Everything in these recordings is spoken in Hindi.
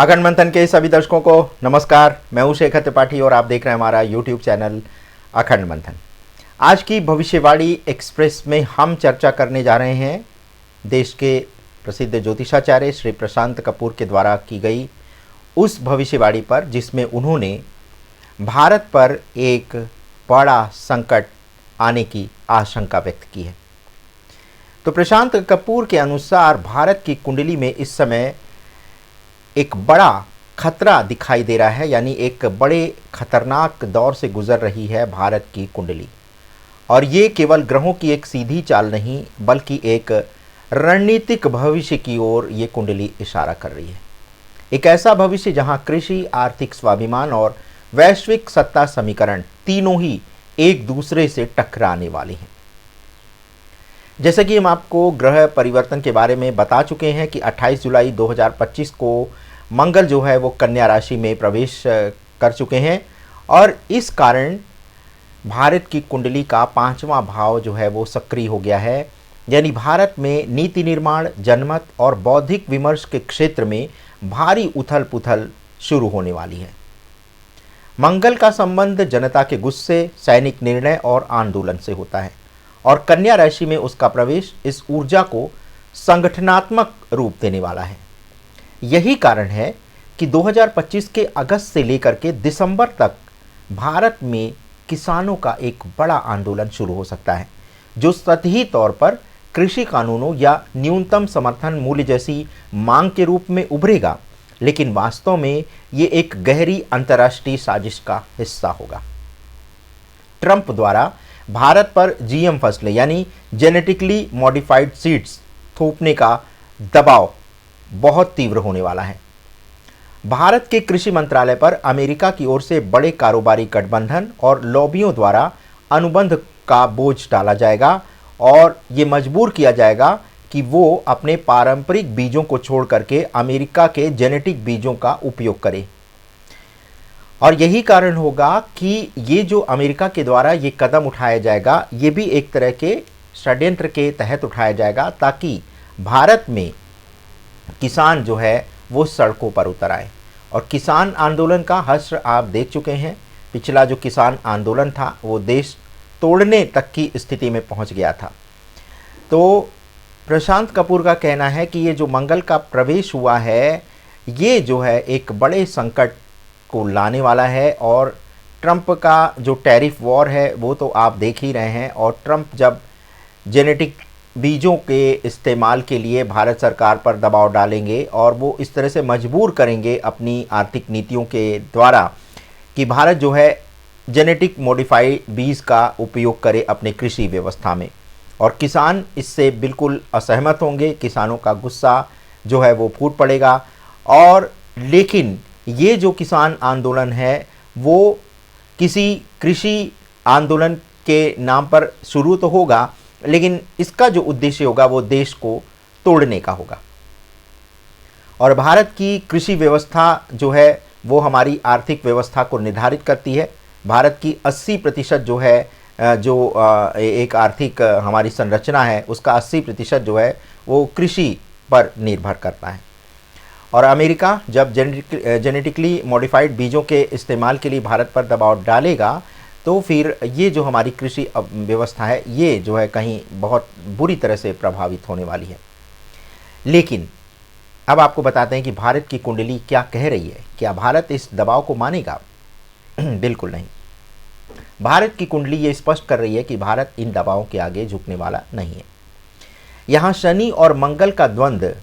अखंड मंथन के सभी दर्शकों को नमस्कार। मैं हूं शेखर त्रिपाठी और आप देख रहे हैं हमारा यूट्यूब चैनल अखंड मंथन। आज की भविष्यवाणी एक्सप्रेस में हम चर्चा करने जा रहे हैं देश के प्रसिद्ध ज्योतिषाचार्य श्री प्रशांत कपूर के द्वारा की गई उस भविष्यवाणी पर जिसमें उन्होंने भारत पर एक बड़ा संकट आने की आशंका व्यक्त की है। तो प्रशांत कपूर के अनुसार भारत की कुंडली में इस समय एक बड़ा खतरा दिखाई दे रहा है, यानी एक बड़े खतरनाक दौर से गुजर रही है भारत की कुंडली। और ये केवल ग्रहों की एक सीधी चाल नहीं बल्कि एक रणनीतिक भविष्य की ओर ये कुंडली इशारा कर रही है। एक ऐसा भविष्य जहां कृषि, आर्थिक स्वाभिमान और वैश्विक सत्ता समीकरण तीनों ही एक दूसरे से टकराने वाले हैं। जैसे कि हम आपको ग्रह परिवर्तन के बारे में बता चुके हैं कि 28 जुलाई 2025 को मंगल जो है वो कन्या राशि में प्रवेश कर चुके हैं और इस कारण भारत की कुंडली का 5वां भाव जो है वो सक्रिय हो गया है। यानी भारत में नीति निर्माण, जनमत और बौद्धिक विमर्श के क्षेत्र में भारी उथल पुथल शुरू होने वाली है। मंगल का संबंध जनता के गुस्से, सैनिक निर्णय और आंदोलन से होता है और कन्या राशि में उसका प्रवेश इस ऊर्जा को संगठनात्मक रूप देने वाला है। यही कारण है कि 2025 के अगस्त से लेकर के दिसंबर तक भारत में किसानों का एक बड़ा आंदोलन शुरू हो सकता है, जो सतही तौर पर कृषि कानूनों या न्यूनतम समर्थन मूल्य जैसी मांग के रूप में उभरेगा, लेकिन वास्तव में ये एक गहरी अंतर्राष्ट्रीय साजिश का हिस्सा होगा। ट्रंप द्वारा भारत पर जीएम फसलें यानी जेनेटिकली मॉडिफाइड सीड्स थोपने का दबाव बहुत तीव्र होने वाला है। भारत के कृषि मंत्रालय पर अमेरिका की ओर से बड़े कारोबारी गठबंधन और लॉबियों द्वारा अनुबंध का बोझ डाला जाएगा और ये मजबूर किया जाएगा कि वो अपने पारंपरिक बीजों को छोड़ करके अमेरिका के जेनेटिक बीजों का उपयोग करें। और यही कारण होगा कि ये जो अमेरिका के द्वारा ये कदम उठाया जाएगा, ये भी एक तरह के षड्यंत्र के तहत उठाया जाएगा ताकि भारत में किसान जो है वो सड़कों पर उतर आए। और किसान आंदोलन का हश्र आप देख चुके हैं। पिछला जो किसान आंदोलन था वो देश तोड़ने तक की स्थिति में पहुंच गया था। तो प्रशांत कपूर का कहना है कि ये जो मंगल का प्रवेश हुआ है ये जो है एक बड़े संकट को लाने वाला है। और ट्रंप का जो टैरिफ वॉर है वो तो आप देख ही रहे हैं। और ट्रंप जब जेनेटिक बीजों के इस्तेमाल के लिए भारत सरकार पर दबाव डालेंगे और वो इस तरह से मजबूर करेंगे अपनी आर्थिक नीतियों के द्वारा कि भारत जो है जेनेटिक मॉडिफाइड बीज का उपयोग करे अपने कृषि व्यवस्था में, और किसान इससे बिल्कुल असहमत होंगे। किसानों का गुस्सा जो है वो फूट पड़ेगा। और लेकिन ये जो किसान आंदोलन है वो किसी कृषि आंदोलन के नाम पर शुरू तो होगा, लेकिन इसका जो उद्देश्य होगा वो देश को तोड़ने का होगा। और भारत की कृषि व्यवस्था जो है वो हमारी आर्थिक व्यवस्था को निर्धारित करती है। भारत की 80% जो है एक आर्थिक हमारी संरचना है उसका 80% जो है वो कृषि पर निर्भर करता है। और अमेरिका जब जेनेटिकली मॉडिफाइड बीजों के इस्तेमाल के लिए भारत पर दबाव डालेगा तो फिर ये जो हमारी कृषि व्यवस्था है ये जो है कहीं बहुत बुरी तरह से प्रभावित होने वाली है। लेकिन अब आपको बताते हैं कि भारत की कुंडली क्या कह रही है। क्या भारत इस दबाव को मानेगा? बिल्कुल नहीं। भारत की कुंडली ये स्पष्ट कर रही है कि भारत इन दबावों के आगे झुकने वाला नहीं है। यहाँ शनि और मंगल का द्वंद्व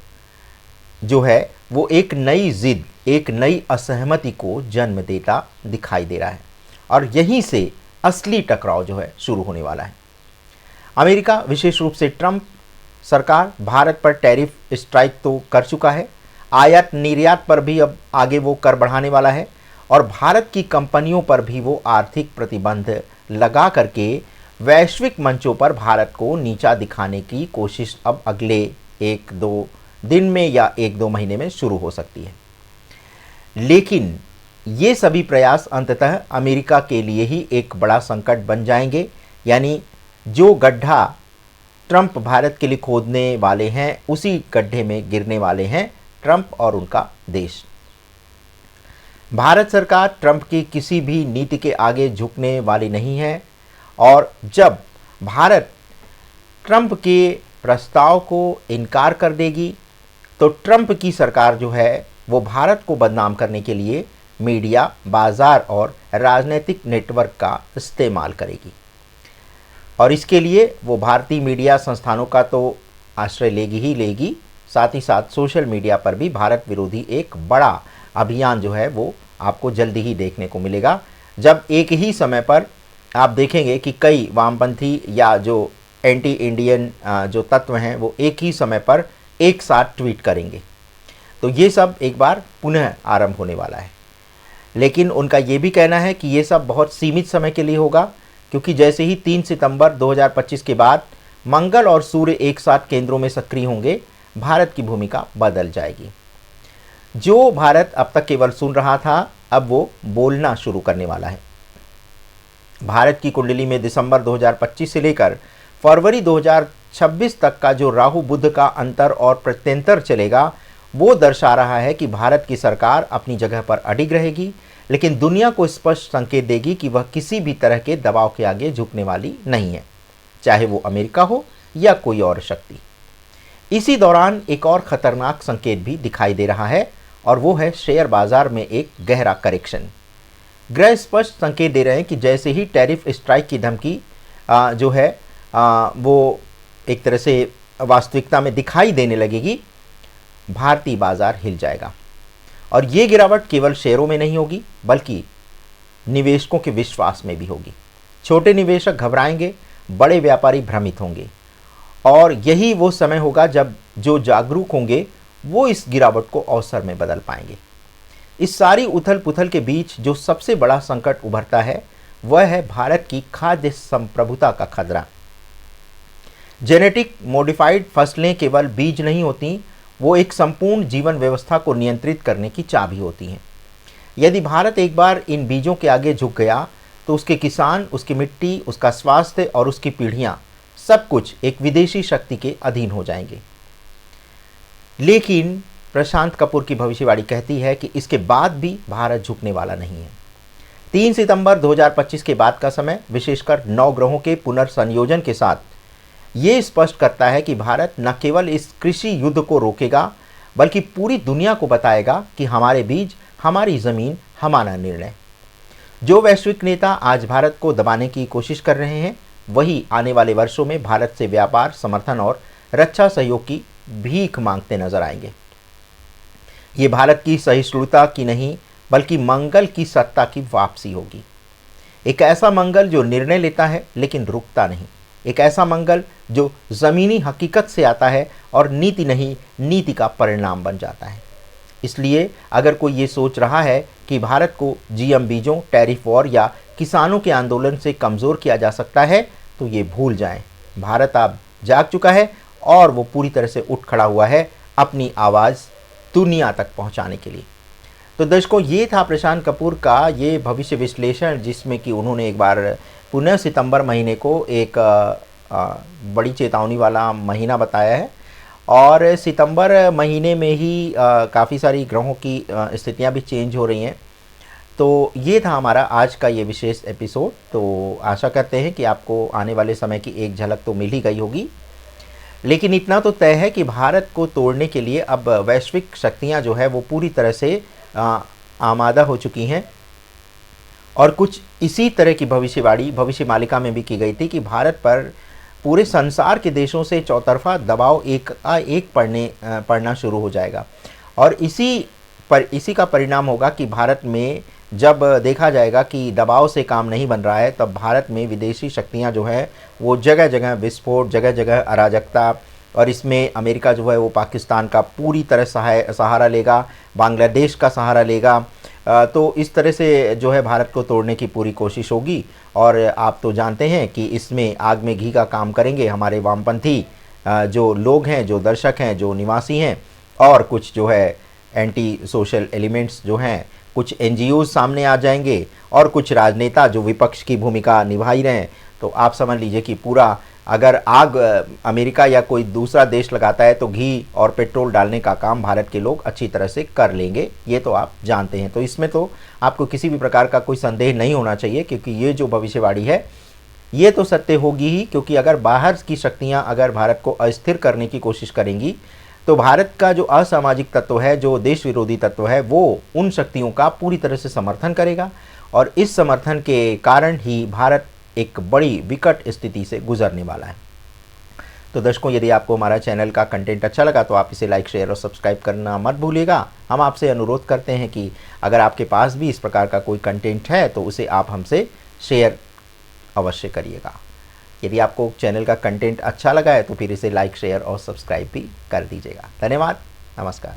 जो है वो एक नई जिद, एक नई असहमति को जन्म देता दिखाई दे रहा है और यहीं से असली टकराव जो है शुरू होने वाला है। अमेरिका, विशेष रूप से ट्रंप सरकार भारत पर टैरिफ स्ट्राइक तो कर चुका है। आयात निर्यात पर भी अब आगे वो कर बढ़ाने वाला है और भारत की कंपनियों पर भी वो आर्थिक प्रतिबंध लगा करके वैश्विक मंचों पर भारत को नीचा दिखाने की कोशिश अब अगले 1-2 दिन में या 1-2 महीने में शुरू हो सकती है। लेकिन ये सभी प्रयास अंततः अमेरिका के लिए ही एक बड़ा संकट बन जाएंगे। यानी जो गड्ढा ट्रंप भारत के लिए खोदने वाले हैं उसी गड्ढे में गिरने वाले हैं ट्रंप और उनका देश। भारत सरकार ट्रंप की किसी भी नीति के आगे झुकने वाली नहीं है और जब भारत ट्रंप के प्रस्ताव को इनकार कर देगी तो ट्रंप की सरकार जो है वो भारत को बदनाम करने के लिए मीडिया, बाजार और राजनीतिक नेटवर्क का इस्तेमाल करेगी और इसके लिए वो भारतीय मीडिया संस्थानों का तो आश्रय लेगी ही लेगी, साथ ही साथ सोशल मीडिया पर भी भारत विरोधी एक बड़ा अभियान जो है वो आपको जल्दी ही देखने को मिलेगा, जब एक ही समय पर आप देखेंगे कि कई वामपंथी या जो एंटी इंडियन जो तत्व हैं वो एक ही समय पर एक साथ ट्वीट करेंगे। तो ये सब एक बार पुनः आरंभ होने वाला है, लेकिन उनका ये भी कहना है कि ये सब बहुत सीमित समय के लिए होगा, क्योंकि जैसे ही 3 सितंबर 2025 के बाद मंगल और सूर्य एक साथ केंद्रों में सक्रिय होंगे, भारत की भूमिका बदल जाएगी। जो भारत अब तक केवल सुन रहा था, अब वो बोलना शुरू करने वाला है। भारत की कुंडली में दिसंबर 2025 से लेकर फरवरी 2026 तक का जो राहु बुध का अंतर और प्रत्यंतर चलेगा, वो दर्शा रहा है कि भारत की सरकार अपनी जगह पर अडिग रहेगी, लेकिन दुनिया को स्पष्ट संकेत देगी कि वह किसी भी तरह के दबाव के आगे झुकने वाली नहीं है, चाहे वो अमेरिका हो या कोई और शक्ति। इसी दौरान एक और खतरनाक संकेत भी दिखाई दे रहा है और वो है शेयर बाजार में एक गहरा करेक्शन। ग्रह स्पष्ट संकेत दे रहे हैं कि जैसे ही टैरिफ स्ट्राइक की धमकी जो है वो एक तरह से वास्तविकता में दिखाई देने लगेगी, भारतीय बाजार हिल जाएगा और ये गिरावट केवल शेयरों में नहीं होगी बल्कि निवेशकों के विश्वास में भी होगी। छोटे निवेशक घबराएंगे, बड़े व्यापारी भ्रमित होंगे और यही वो समय होगा जब जो जागरूक होंगे वो इस गिरावट को अवसर में बदल पाएंगे। इस सारी उथल पुथल के बीच जो सबसे बड़ा संकट उभरता है वह है भारत की खाद्य संप्रभुता का खतरा। जेनेटिक मॉडिफाइड फसलें केवल बीज नहीं होती, वो एक संपूर्ण जीवन व्यवस्था को नियंत्रित करने की चाबी होती हैं। यदि भारत एक बार इन बीजों के आगे झुक गया तो उसके किसान, उसकी मिट्टी, उसका स्वास्थ्य और उसकी पीढ़ियाँ सब कुछ एक विदेशी शक्ति के अधीन हो जाएंगे। लेकिन प्रशांत कपूर की भविष्यवाणी कहती है कि इसके बाद भी भारत झुकने वाला नहीं है। 3 सितंबर 2025 के बाद का समय विशेषकर 9 ग्रहों के पुनर्संयोजन के साथ ये स्पष्ट करता है कि भारत न केवल इस कृषि युद्ध को रोकेगा बल्कि पूरी दुनिया को बताएगा कि हमारे बीज, हमारी ज़मीन, हमारा निर्णय। जो वैश्विक नेता आज भारत को दबाने की कोशिश कर रहे हैं वही आने वाले वर्षों में भारत से व्यापार, समर्थन और रक्षा सहयोग की भीख मांगते नजर आएंगे। ये भारत की सहिष्णुता की नहीं बल्कि मंगल की सत्ता की वापसी होगी। एक ऐसा मंगल जो निर्णय लेता है लेकिन रुकता नहीं, एक ऐसा मंगल जो ज़मीनी हकीकत से आता है और नीति नहीं, नीति का परिणाम बन जाता है। इसलिए अगर कोई ये सोच रहा है कि भारत को जीएम बीजों, टैरिफ वॉर या किसानों के आंदोलन से कमज़ोर किया जा सकता है तो ये भूल जाएं। भारत अब जाग चुका है और वो पूरी तरह से उठ खड़ा हुआ है अपनी आवाज़ दुनिया तक पहुंचाने के लिए। तो दर्शकों, ये था प्रशांत कपूर का ये भविष्य विश्लेषण, जिसमें कि उन्होंने एक बार पुनः सितंबर महीने को एक बड़ी चेतावनी वाला महीना बताया है और सितंबर महीने में ही काफ़ी सारी ग्रहों की स्थितियां भी चेंज हो रही हैं। तो ये था हमारा आज का ये विशेष एपिसोड। तो आशा करते हैं कि आपको आने वाले समय की एक झलक तो मिल ही गई होगी, लेकिन इतना तो तय है कि भारत को तोड़ने के लिए अब वैश्विक शक्तियां जो है वो पूरी तरह से आमादा हो चुकी हैं और कुछ इसी तरह की भविष्यवाणी भविष्य मालिका में भी की गई थी कि भारत पर पूरे संसार के देशों से चौतरफा दबाव एक पड़ना शुरू हो जाएगा और इसी का परिणाम होगा कि भारत में जब देखा जाएगा कि दबाव से काम नहीं बन रहा है, तब भारत में विदेशी शक्तियां जो है वो जगह जगह विस्फोट, जगह जगह अराजकता, और इसमें अमेरिका जो है वो पाकिस्तान का पूरी तरह सहारा लेगा, बांग्लादेश का सहारा लेगा। तो इस तरह से जो है भारत को तोड़ने की पूरी कोशिश होगी और आप तो जानते हैं कि इसमें आग में घी का काम करेंगे हमारे वामपंथी जो लोग हैं, जो दर्शक हैं, जो निवासी हैं, और कुछ जो है एंटी सोशल एलिमेंट्स जो हैं, कुछ एनजीओज सामने आ जाएंगे और कुछ राजनेता जो विपक्ष की भूमिका निभा ही रहे हैं। तो आप समझ लीजिए कि पूरा अगर आग अमेरिका या कोई दूसरा देश लगाता है तो घी और पेट्रोल डालने का काम भारत के लोग अच्छी तरह से कर लेंगे, ये तो आप जानते हैं। तो इसमें तो आपको किसी भी प्रकार का कोई संदेह नहीं होना चाहिए, क्योंकि ये जो भविष्यवाणी है ये तो सत्य होगी ही। क्योंकि अगर बाहर की शक्तियां अगर भारत को अस्थिर करने की कोशिश करेंगी तो भारत का जो असामाजिक तत्व है, जो देश विरोधी तत्व है, वो उन शक्तियों का पूरी तरह से समर्थन करेगा और इस समर्थन के कारण ही भारत एक बड़ी विकट स्थिति से गुजरने वाला है। तो दर्शकों, यदि आपको हमारा चैनल का कंटेंट अच्छा लगा तो आप इसे लाइक, शेयर और सब्सक्राइब करना मत भूलिएगा। हम आपसे अनुरोध करते हैं कि अगर आपके पास भी इस प्रकार का कोई कंटेंट है तो उसे आप हमसे शेयर अवश्य करिएगा। यदि आपको चैनल का कंटेंट अच्छा लगा है तो फिर इसे लाइक, शेयर और सब्सक्राइब भी कर दीजिएगा। धन्यवाद, नमस्कार।